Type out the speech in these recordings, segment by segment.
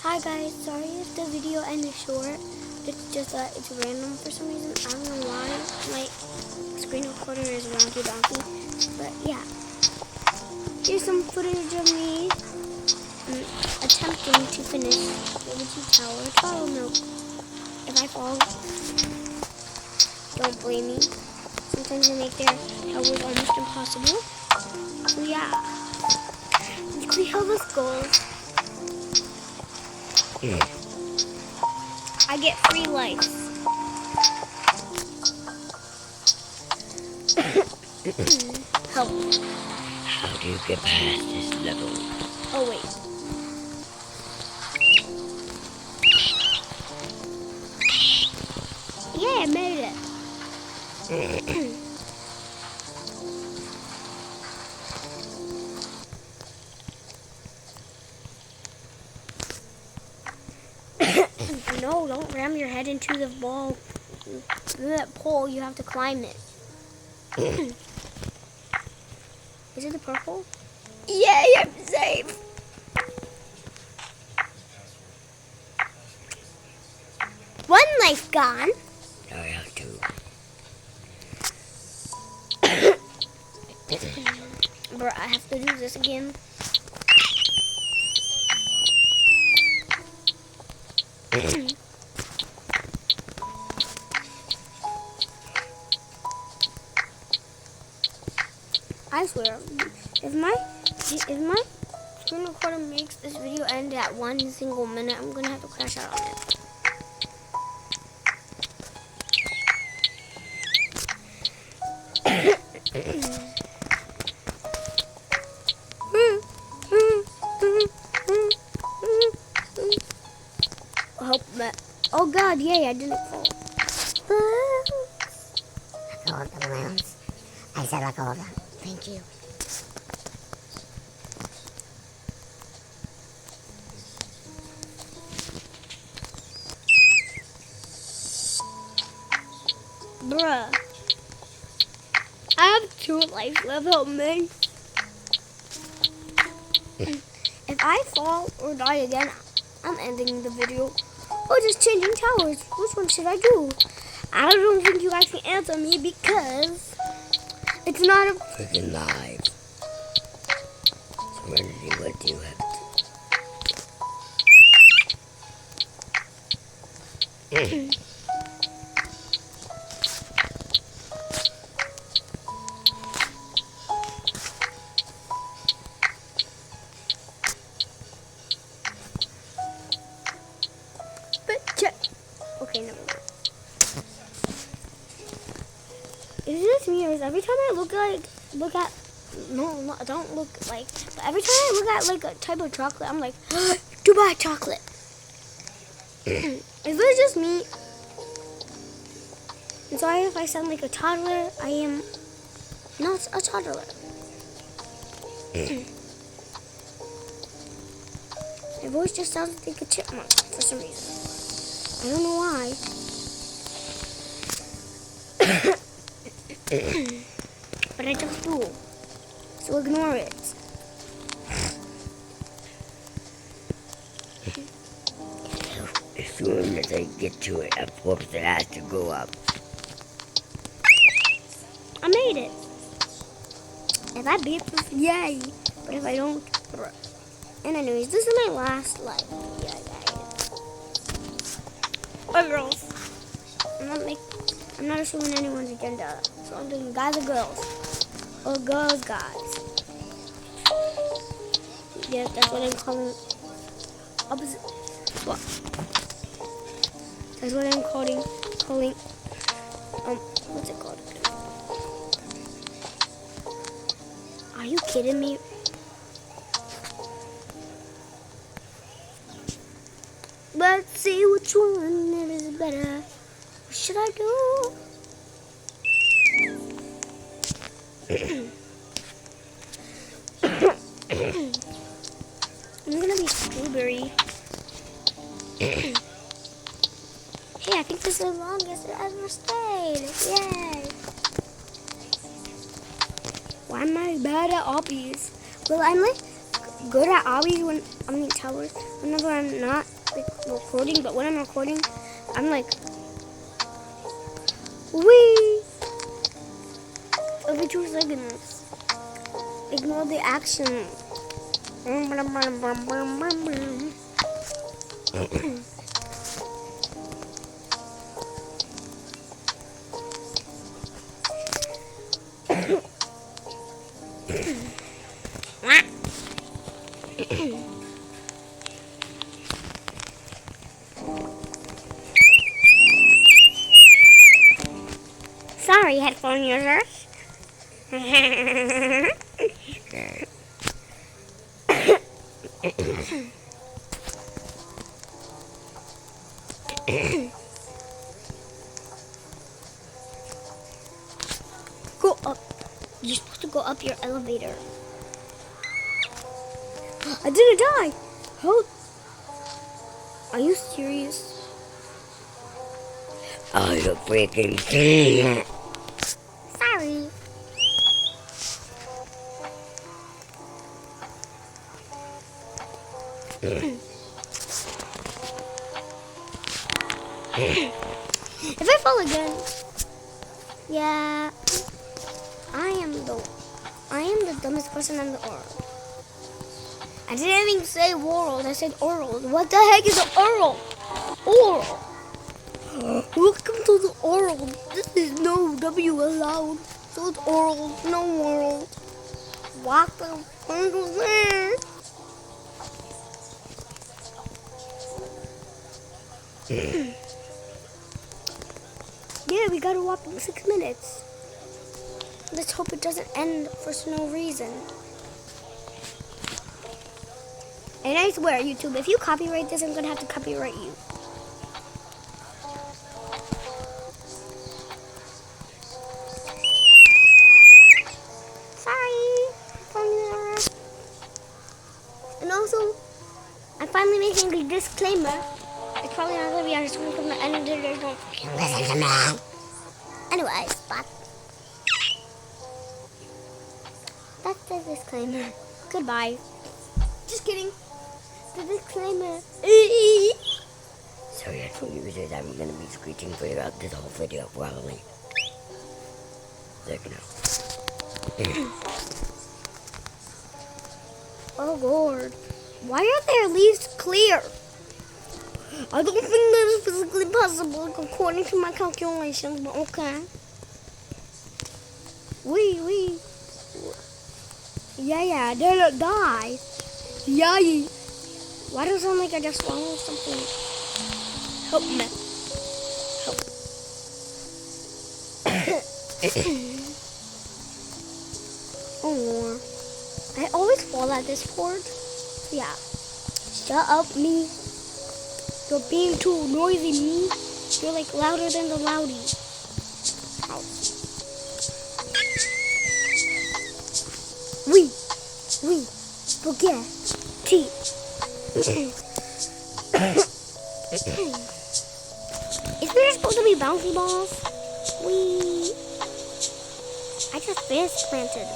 Hi guys, sorry if the video ended short. It's just that it's random for some reason. I don't know why my screen recorder is around to donkey. But yeah, here's some footage of me attempting to finish Liberty Tower Tower Milk. If I fall, don't blame me. Sometimes they make their towers almost impossible. So yeah, we have this goals. I get free life. Help. How do you get past this level? Oh wait. Yeah, I made it. No, don't ram your head into the ball. That pole, you have to climb it. Is it the purple? Yay, I'm safe. One life gone. I have two. Bro, I have to do this again. I swear, if my screen recorder makes this video end at 1 single minute, I'm gonna have to crash out on it. Oh God, yay! I didn't fall. All the balloons. I said like all of them. Thank you. Bruh. I have 2 lives left, help me. If I fall or die again, I'm ending the video. Or just changing towers. Which one should I do? I don't think you guys can answer me because it's not a... Freaking live. Serenity, what do you have to... Okay, never mind. Is this me or is every time I look at no, don't look like, but every time I look at like a type of chocolate, I'm like, Dubai chocolate. Is this just me? I'm sorry if I sound like a toddler. I am not a toddler. My voice just sounds like a chipmunk for some reason. I don't know why. But I just do. So ignore it. As soon as I get to it, of course it has to go up. I made it. If I beat this, yay. But if I don't, bruh. And anyways, this is my last life. Yeah. Or girls. I'm not assuming anyone's agenda. So I'm doing guys or girls. Or girls, guys. Yeah, that's what I'm calling opposite. What? That's what I'm calling what's it called? Are you kidding me? Let's see which one is better. What should I do? I'm gonna be Strawberry. Hey, I think this is the longest it ever stayed. Yay! Why am I bad at obbies? Well, I'm like good at obbies towers whenever I'm not like recording, but when I'm recording, I'm like, wee! Every 2 seconds. Ignore the action. Sorry, headphone users. Go up. You're supposed to go up your elevator. I didn't die. How? Are you serious? Oh, you freaking thing. Sorry. If I fall again, yeah, I am the dumbest person in the world. I didn't even say world, I said oral. What the heck is an oral? Oral. Welcome to the oral. This is no W allowed. So it's oral, no world. What the fuck was that? Yeah, we got a whopping 6 minutes. Let's hope it doesn't end for no reason. And I swear, YouTube, if you copyright this, I'm gonna have to copyright you. Sorry. And also, I'm finally making a disclaimer. It's probably not gonna be on screen from the end of the video. Listen to me. Anyways, but that's the disclaimer. Goodbye. Just kidding. The disclaimer. So headphone users, I'm gonna be screeching throughout this whole video probably. There you know. Oh Lord. Why are their leaves clear? I don't think that is physically possible according to my calculations, but okay. Wee. Yeah, they're not die. Yay. Why does it sound like I just swallowed something? Help me. Help. Oh Lord. I always fall at this port. Yeah. Shut up, me. You're being too noisy, me. You're like louder than the loudy. Ow. We spaghetti. Is there supposed to be bouncy balls? I just fist planted.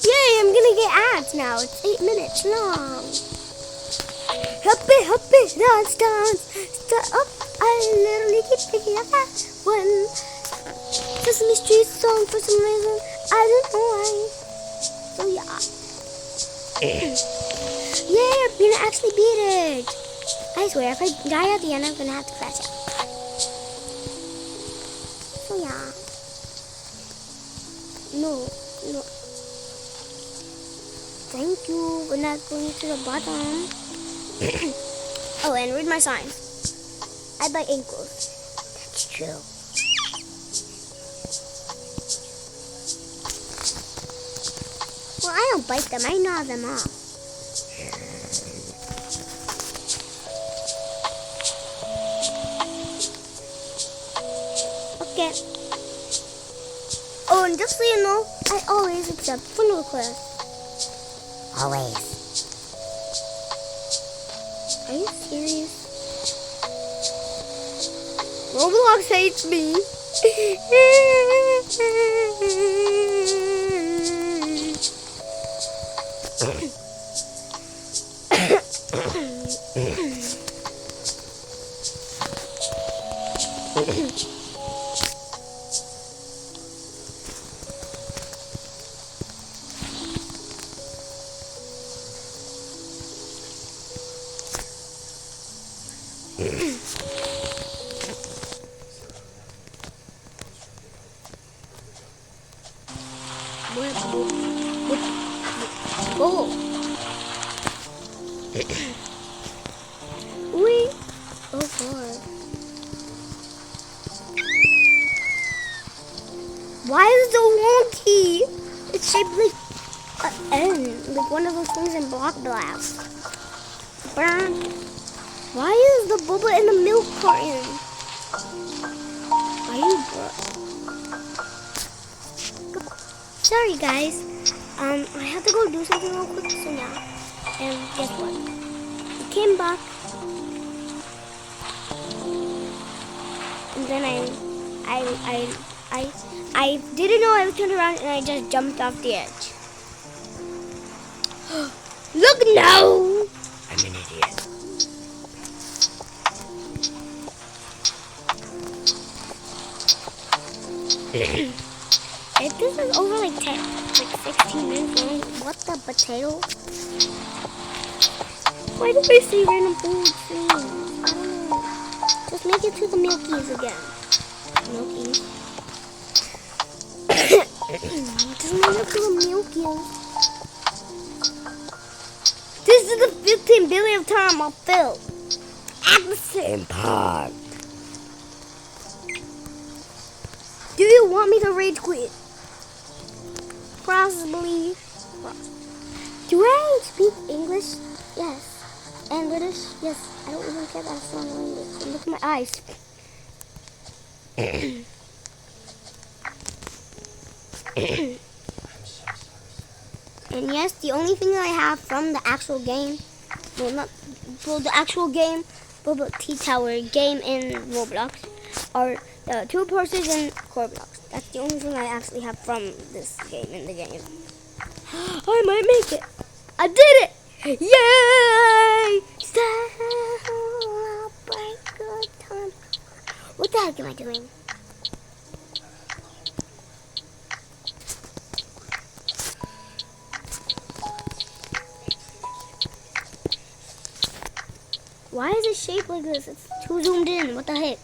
Yay, I'm gonna get ads now. It's 8 minutes long. Help it, dance. Start up. I literally keep picking up that one. Sesame Street song for some reason. I don't know why. So yeah. Yeah, I'm gonna actually beat it. I swear, if I die at the end, I'm gonna have to crash out. So yeah. No. Thank you. We're not going to the bottom. Oh, and read my signs. I bite ankles. That's true. Well, I don't bite them. I gnaw them off. Okay. Oh, and just so you know, I always accept friend requests. Always. Are you serious? Roblox hates me. Oh. Wait. Oh God. Why is the wonky? It's shaped like an N, like one of those things in Block Blast. Burn. Why is the boba in the milk carton? Are you Sorry guys. I have to go do something real quick, so yeah. And guess what? I came back. And then I didn't know I was turned around and I just jumped off the edge. Look now! I'm an idiot. If this is over like 16 minutes long, what the potato? Why do I say random food things? I don't know. Just make it to the Milkies again. Milkies. Just make it to the Milkies. This is the 15 billionth time I'll fill. In park. Do you want me to rage quit? Possibly. Do I speak English? Yes. And British? Yes. I don't even care that strong language. Look at my eyes. And yes, the only thing that I have from the actual game, the actual game, Tea Tower game in Roblox, are the 2 horses and Roblox. That's the only thing I actually have from this game in the game. I might make it. I did it! Yay! Celebrate good time. What the heck am I doing? Why is it shaped like this? It's too zoomed in. What the heck?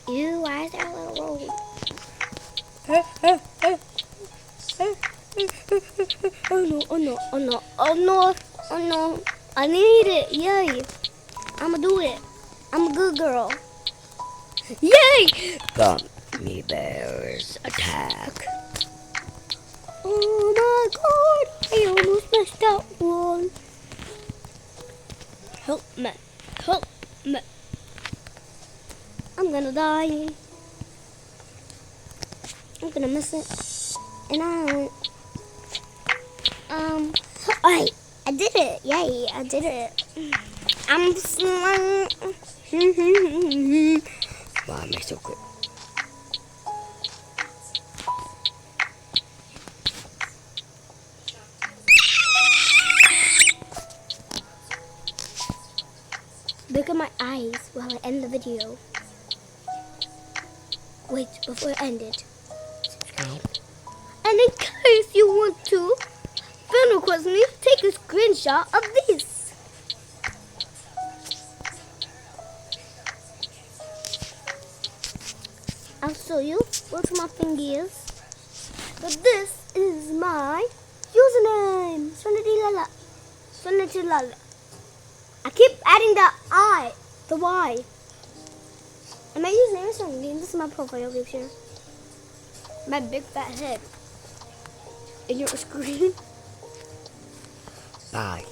Ew, why is there a little road? Oh no, oh no, oh no, oh no, oh no. I need it. Yay. I'ma do it. I'm a good girl. Yay! Gummy bears attack. Oh my God, I almost messed up one. Help me, help me. I'm gonna die. I'm gonna miss it. And I did it. Yay, I did it. I'm smart. Why am I so good? Look at my eyes while I end the video. Wait, before I end it, subscribe. And in case you want to friend request me, take a screenshot of this. I'll show you what my thing is. But this is my username. Sonatylala. Sonatylala. I keep adding the I, the Y. And my username is Sonatylala. This is my profile picture. My big fat head. In your screen. Bye.